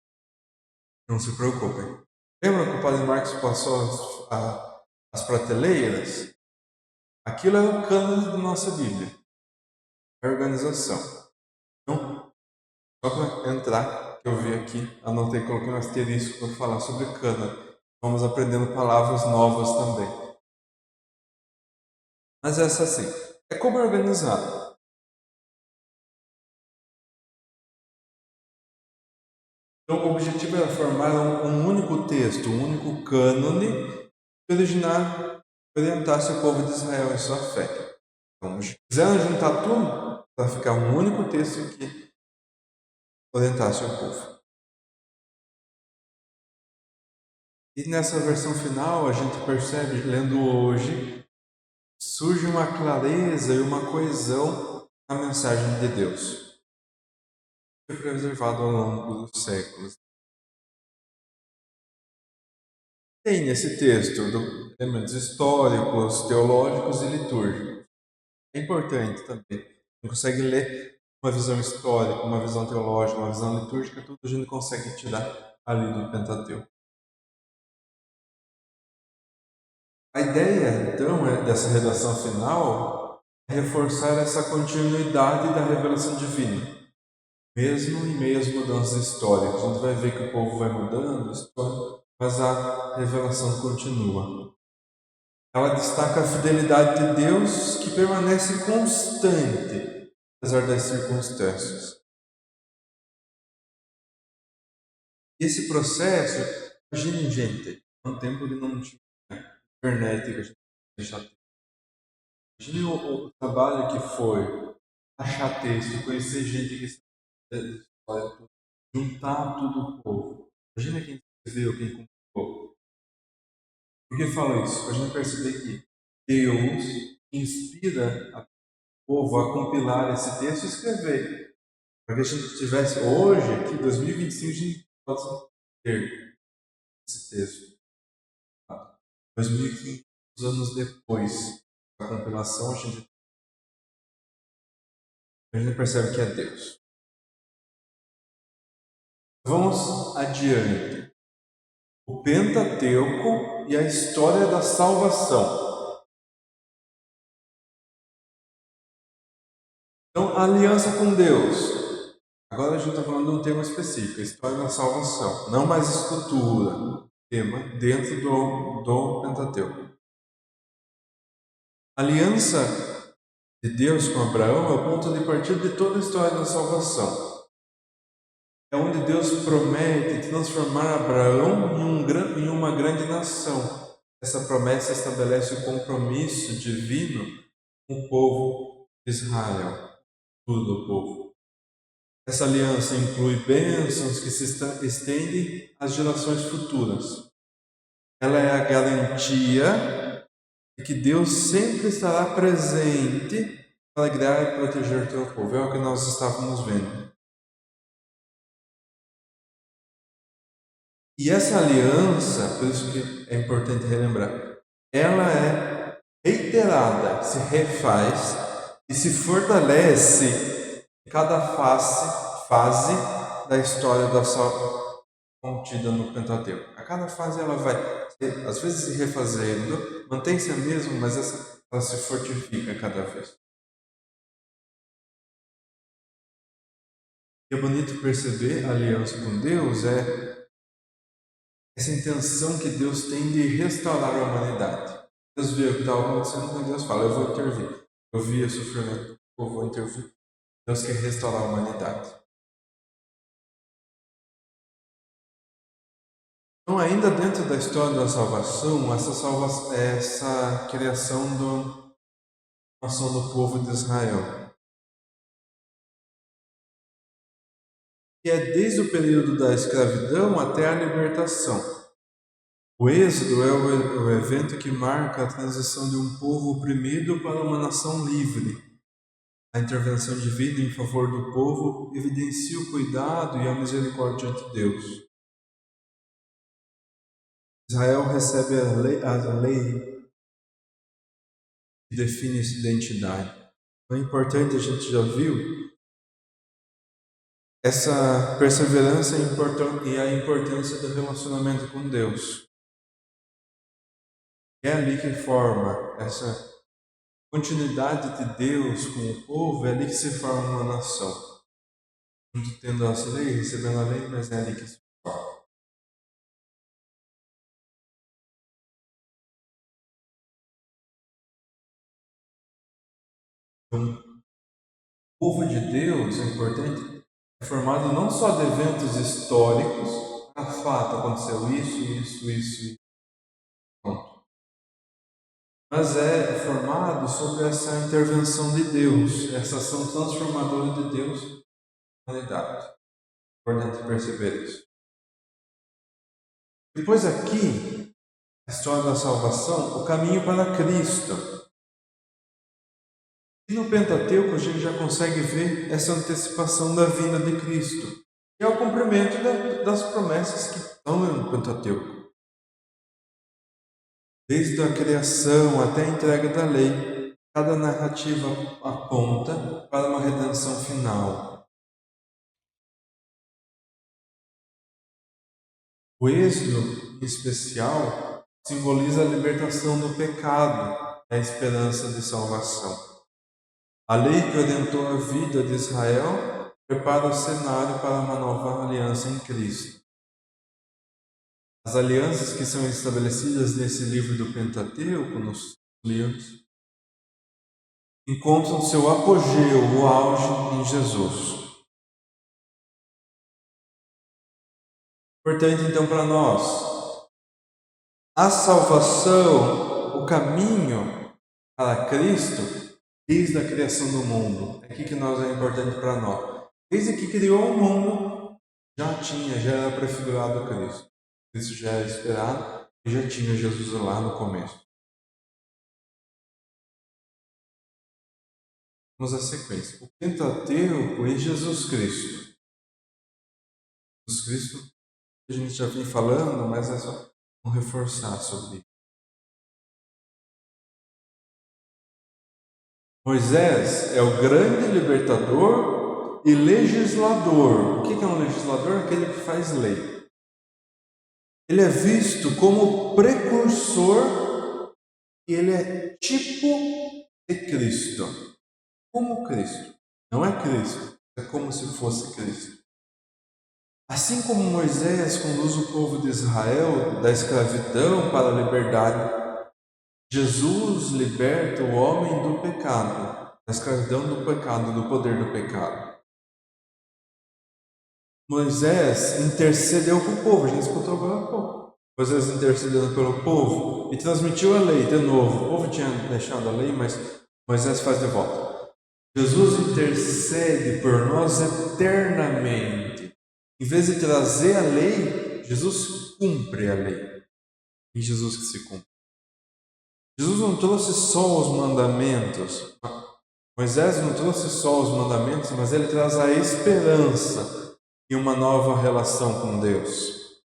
Não se preocupem. Lembra que o Padre Marcos passou as prateleiras? Aquilo é o cânone da nossa Bíblia. É a organização. Então, só para entrar, que eu vi aqui, anotei, coloquei um asterisco para falar sobre cânone. Vamos aprendendo palavras novas também. Mas essa assim, é como é organizado. Então, o objetivo era formar um único texto, um único cânone que orientasse o povo de Israel em sua fé. Então, quiseram juntar tudo para ficar um único texto que orientasse o povo. E nessa versão final, a gente percebe, lendo hoje, surge uma clareza e uma coesão na mensagem de Deus. Foi preservado ao longo dos séculos. Tem nesse texto elementos históricos, teológicos e litúrgicos. É importante também. A gente consegue ler uma visão histórica, uma visão teológica, uma visão litúrgica, tudo a gente consegue tirar ali do Pentateuco. A ideia, então, dessa redação final é reforçar essa continuidade da revelação divina, mesmo em meio às mudanças históricas. A gente vai ver que o povo vai mudando, mas a revelação continua. Ela destaca a fidelidade de Deus que permanece constante, apesar das circunstâncias. E esse processo, imagine, gente, um tempo que não tinha internet, que a gente deixa. Imagine o trabalho que foi achar texto, conhecer gente que sabe história, juntar tudo o povo. Imagina quem escreveu, quem compilou. Por que falo isso? Para a gente perceber que Deus inspira o povo a compilar esse texto e escrever. Para que a gente tivesse hoje, aqui, 2025, a gente possa ter esse texto. 2500 anos depois da compilação, a gente percebe que é Deus. Vamos adiante. O Pentateuco e a história da salvação. Então, a aliança com Deus. Agora a gente está falando de um tema específico, a história da salvação. Não mais escultura, tema dentro do Pentateuco. A aliança de Deus com Abraão é o ponto de partida de toda a história da salvação. É onde Deus promete transformar Abraão em uma grande nação. Essa promessa estabelece o compromisso divino com o povo de Israel, todo o povo. Essa aliança inclui bênçãos que se estendem às gerações futuras. Ela é a garantia de que Deus sempre estará presente para guiar e proteger o teu povo. É o que nós estávamos vendo. E essa aliança, por isso que é importante relembrar, ela é reiterada, se refaz e se fortalece em cada fase da história da salvação contida no Pentateuco. A cada fase ela vai, às vezes, se refazendo, mantém-se a mesma, mas ela se fortifica cada vez. E é bonito perceber a aliança com Deus essa intenção que Deus tem de restaurar a humanidade. Deus vê o que está acontecendo, e Deus fala, eu vou intervir. Eu vi o sofrimento, eu vou intervir. Deus quer restaurar a humanidade. Então, ainda dentro da história da salvação, essa criação da nação do povo de Israel, que é desde o período da escravidão até a libertação. O Êxodo é o evento que marca a transição de um povo oprimido para uma nação livre. A intervenção divina em favor do povo evidencia o cuidado e a misericórdia de Deus. Israel recebe a lei que define essa identidade. É importante, a gente já viu, essa perseverança e a importância do relacionamento com Deus. É ali que forma essa continuidade de Deus com o povo, é ali que se forma uma nação. Junto tendo as leis, recebendo a lei, mas é ali que se forma. Então, o povo de Deus é importante é formado não só de eventos históricos, fato, aconteceu isso, pronto. Mas é formado sobre essa intervenção de Deus, essa ação transformadora de Deus na humanidade. É importante perceber isso. Depois aqui, a história da salvação, o caminho para Cristo. E no Pentateuco a gente já consegue ver essa antecipação da vinda de Cristo, que é o cumprimento das promessas que estão no Pentateuco. Desde a criação até a entrega da lei, cada narrativa aponta para uma redenção final. O Êxodo, em especial, simboliza a libertação do pecado e a esperança de salvação. A lei que orientou a vida de Israel prepara o cenário para uma nova aliança em Cristo. As alianças que são estabelecidas nesse livro do Pentateuco, nos livros, encontram seu apogeu, o auge em Jesus. Importante então para nós, a salvação, o caminho para Cristo, desde a criação do mundo. É aqui que nós é importante para nós. Desde que criou o mundo, já era prefigurado Cristo. Cristo já era esperado e já tinha Jesus lá no começo. Vamos à sequência. O Pentateuco e Jesus Cristo. Jesus Cristo, a gente já vem falando, mas é só reforçar sobre isso. Moisés é o grande libertador e legislador. O que é um legislador? Aquele que faz lei. Ele é visto como precursor e ele é tipo de Cristo. Como Cristo. Não é Cristo, é como se fosse Cristo. Assim como Moisés conduz o povo de Israel da escravidão para a liberdade, Jesus liberta o homem do pecado, da escravidão do pecado, do poder do pecado. Moisés intercedeu para o povo, a gente escutou agora há pouco. Moisés intercedendo pelo povo e transmitiu a lei de novo. O povo tinha deixado a lei, mas Moisés faz de volta. Jesus intercede por nós eternamente. Em vez de trazer a lei, Jesus cumpre a lei. E Jesus que se cumpre. Jesus não trouxe só os mandamentos. Moisés não trouxe só os mandamentos, mas ele traz a esperança e uma nova relação com Deus.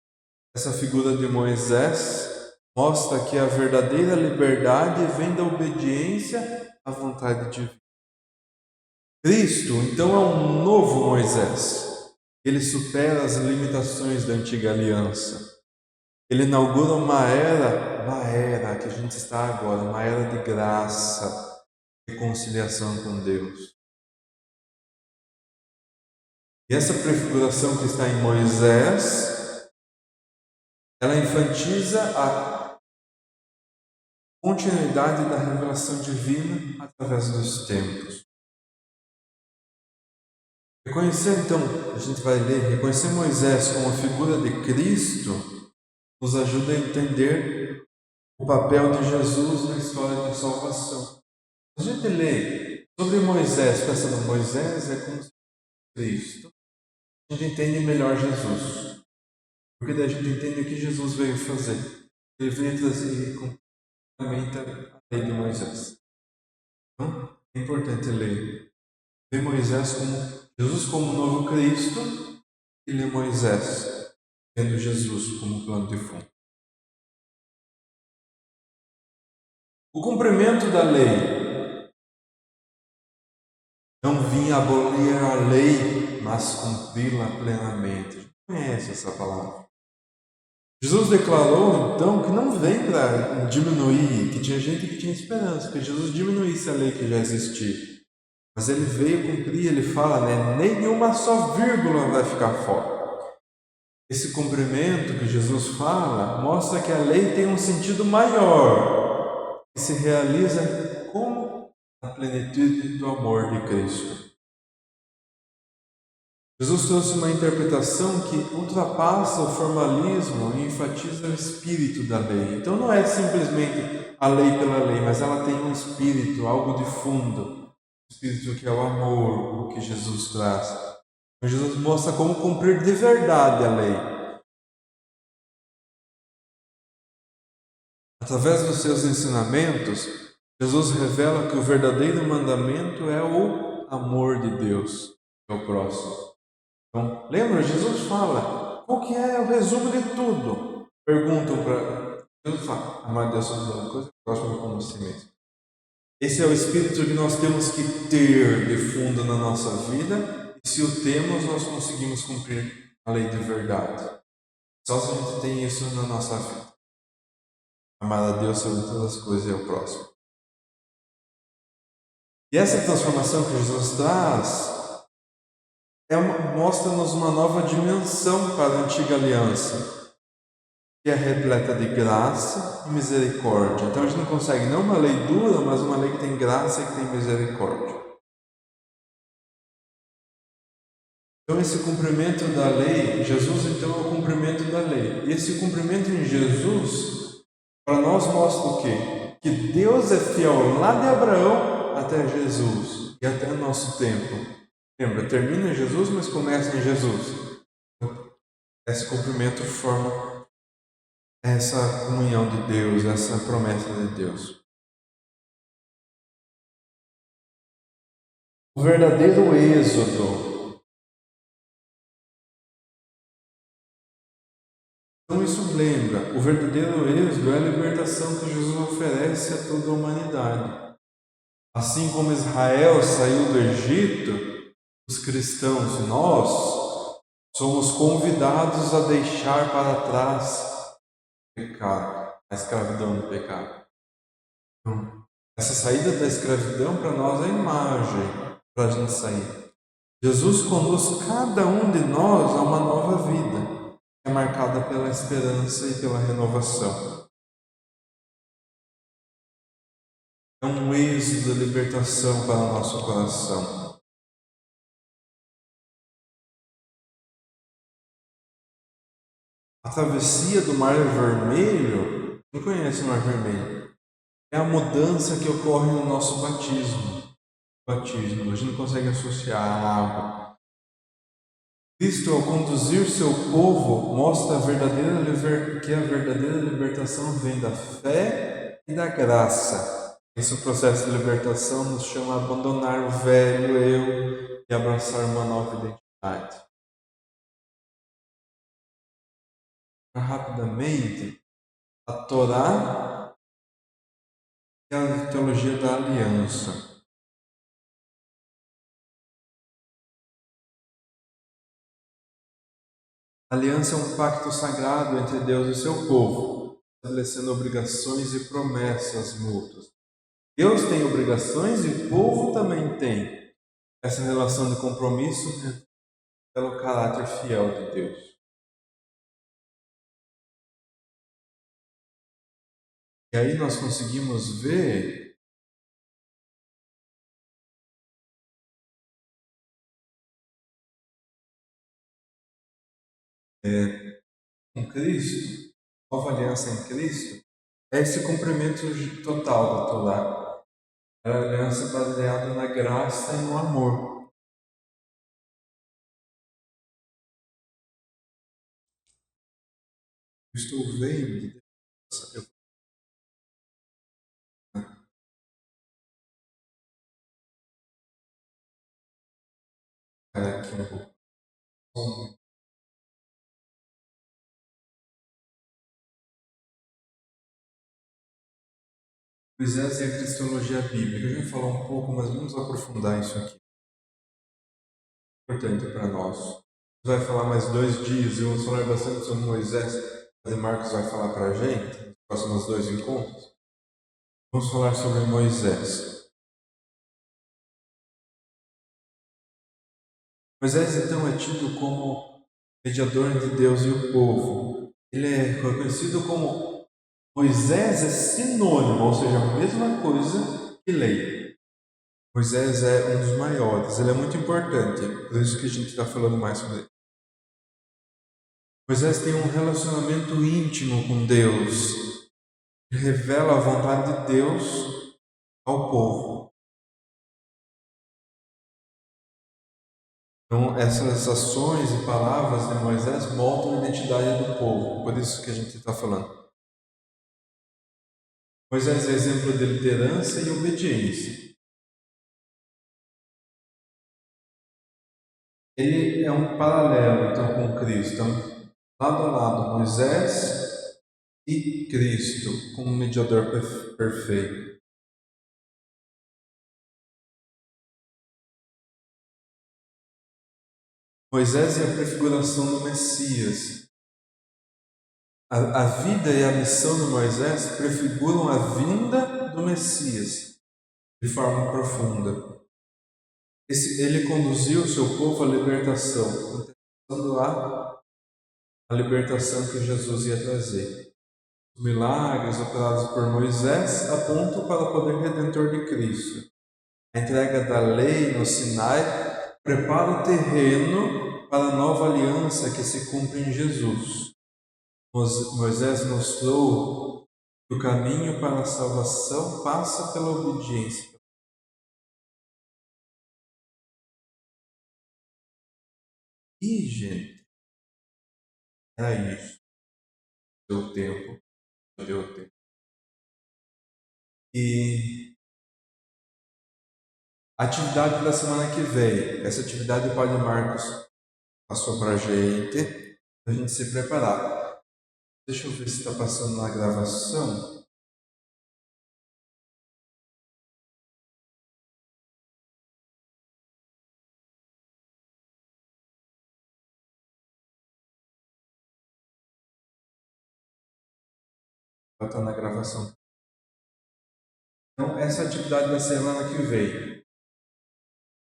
Essa figura de Moisés mostra que a verdadeira liberdade vem da obediência à vontade divina. Cristo, então, é um novo Moisés. Ele supera as limitações da antiga aliança. Ele inaugura uma era que a gente está agora, uma era de graça, reconciliação com Deus. E essa prefiguração que está em Moisés, ela enfatiza a continuidade da revelação divina através dos tempos. Reconhecer, então, a gente vai ler, reconhecer Moisés como a figura de Cristo nos ajuda a entender o papel de Jesus na história de salvação. A gente lê sobre Moisés, pensando Moisés é como Cristo, a gente entende melhor Jesus. Porque daí a gente entende o que Jesus veio fazer. Ele veio trazer completamente a lei de Moisés. Então, é importante ler. Ver Moisés como Jesus como novo Cristo e ler Moisés tendo Jesus como plano de fundo. O cumprimento da lei. Não vinha abolir a lei, mas cumpri-la plenamente. Conhece essa palavra? Jesus declarou então que não vem para diminuir, que tinha gente que tinha esperança, que Jesus diminuísse a lei que já existia. Mas ele veio cumprir, ele fala, nenhuma só vírgula vai ficar fora. Esse cumprimento que Jesus fala mostra que a lei tem um sentido maior, que se realiza como a plenitude do amor de Cristo. Jesus trouxe uma interpretação que ultrapassa o formalismo e enfatiza o espírito da lei. Então não é simplesmente a lei pela lei, mas ela tem um espírito, algo de fundo. O espírito que é o amor, o que Jesus traz. Então, Jesus mostra como cumprir de verdade a lei. Através dos seus ensinamentos, Jesus revela que o verdadeiro mandamento é o amor de Deus ao próximo. Então, lembra? Jesus fala, qual que é o resumo de tudo? Perguntam para Jesus, fala, amar Deus sobre todas as coisas, próximo como si mesmo. Esse é o espírito que nós temos que ter de fundo na nossa vida, e se o temos, nós conseguimos cumprir a lei de verdade. Só se a gente tem isso na nossa vida. Amar a Deus sobre todas as coisas e ao próximo. E essa transformação que Jesus traz mostra-nos uma nova dimensão para a antiga aliança, que é repleta de graça e misericórdia. Então a gente não consegue não uma lei dura, mas uma lei que tem graça e que tem misericórdia. Então esse cumprimento da lei, Jesus então é o cumprimento da lei. E esse cumprimento em Jesus, para nós mostra o quê? Que Deus é fiel lá de Abraão até Jesus e até nosso tempo. Lembra, termina em Jesus, mas começa em Jesus. Esse cumprimento forma essa comunhão de Deus, essa promessa de Deus. O verdadeiro êxodo. Então isso lembra, o verdadeiro êxodo é a libertação que Jesus oferece a toda a humanidade. Assim como Israel saiu do Egito, os cristãos, nós, somos convidados a deixar para trás o pecado, a escravidão do pecado. Então, essa saída da escravidão para nós é a imagem para a gente sair. Jesus conduz cada um de nós a uma nova vida, que é marcada pela esperança e pela renovação. É um êxodo de libertação para o nosso coração. A travessia do Mar Vermelho, quem conhece o Mar Vermelho? É a mudança que ocorre no nosso batismo. A gente não consegue associar a água. Cristo, ao conduzir seu povo, mostra que a verdadeira libertação vem da fé e da graça. Esse processo de libertação nos chama a abandonar o velho eu e abraçar uma nova identidade. Rapidamente, a Torá e a teologia da aliança. A aliança é um pacto sagrado entre Deus e seu povo, estabelecendo obrigações e promessas mútuas. Deus tem obrigações e o povo também tem. Essa relação de compromisso pelo caráter fiel de Deus. E aí nós conseguimos ver em Cristo, nova aliança em Cristo, é esse cumprimento total da Torá. É a aliança baseada na graça e no amor. Eu estou vendo. Aqui um pouco. Moisés e a cristologia bíblica. A gente falou um pouco, mas vamos aprofundar isso aqui. É importante para nós. Vai falar mais 2 dias e vamos falar bastante sobre Moisés. O Marcos vai falar para a gente nos próximos 2 encontros. Vamos falar sobre Moisés. Moisés então é tido como mediador entre Deus e o povo. Ele é reconhecido como Moisés é sinônimo, ou seja, a mesma coisa que lei. Moisés é um dos maiores, ele é muito importante, por isso que a gente está falando mais sobre ele. Moisés tem um relacionamento íntimo com Deus, revela a vontade de Deus ao povo. Então, essas ações e palavras de Moisés mostram a identidade do povo, por isso que a gente está falando. Moisés é exemplo de liderança e obediência. Ele é um paralelo, então, com Cristo. Então, lado a lado, Moisés e Cristo, como mediador perfeito. Moisés é a prefiguração do Messias. A vida e a missão de Moisés prefiguram a vinda do Messias de forma profunda. Ele conduziu o seu povo à libertação, antecipando a libertação que Jesus ia trazer. Os milagres operados por Moisés apontam para o poder redentor de Cristo. A entrega da lei no Sinai prepara o terreno para a nova aliança que se cumpre em Jesus. Moisés mostrou que o caminho para a salvação passa pela obediência. E, gente, era isso. Deu tempo. Deu tempo. E a atividade da semana que vem. Essa atividade o Padre Marcos passou para a gente se preparar. Deixa eu ver se está passando na gravação. Está na gravação. Então, essa atividade da semana que vem.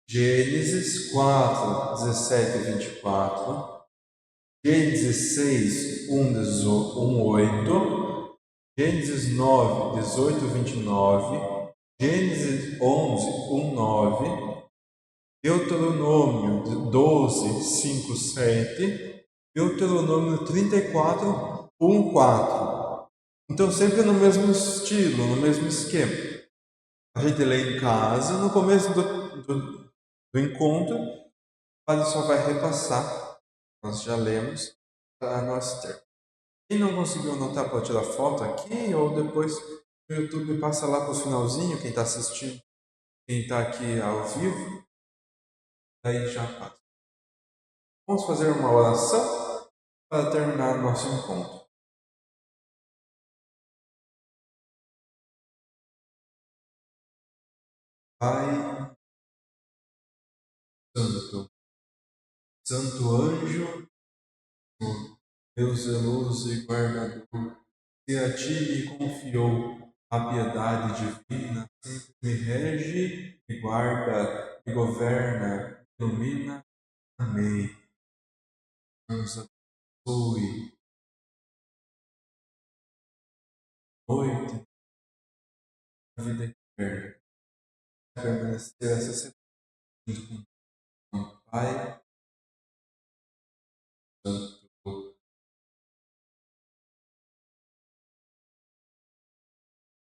Gênesis 4, 17 e 24. Gênesis 6, 1, 8. Gênesis 9, 18 e 29. Gênesis 11, 1, 9. Deuteronômio 12, 5, 7. Deuteronômio 34, 1, 4. Então, sempre no mesmo estilo, no mesmo esquema. A gente lê em casa, no começo do encontro, o padre só vai repassar. Nós já lemos para nós ter. Quem não conseguiu anotar, pode tirar foto aqui ou depois no YouTube passa lá para o finalzinho, quem está assistindo, quem está aqui ao vivo, aí já passa. Vamos fazer uma oração para terminar nosso encontro. Pai Santo, Santo Anjo, meu zeloso e guardador, que a ti me confiou a piedade divina, sempre me rege, me guarda, me governa, ilumina. Amém. Nos abençoe. Noite, a vida eterna. Permanecer essa semana com o Pai Santo.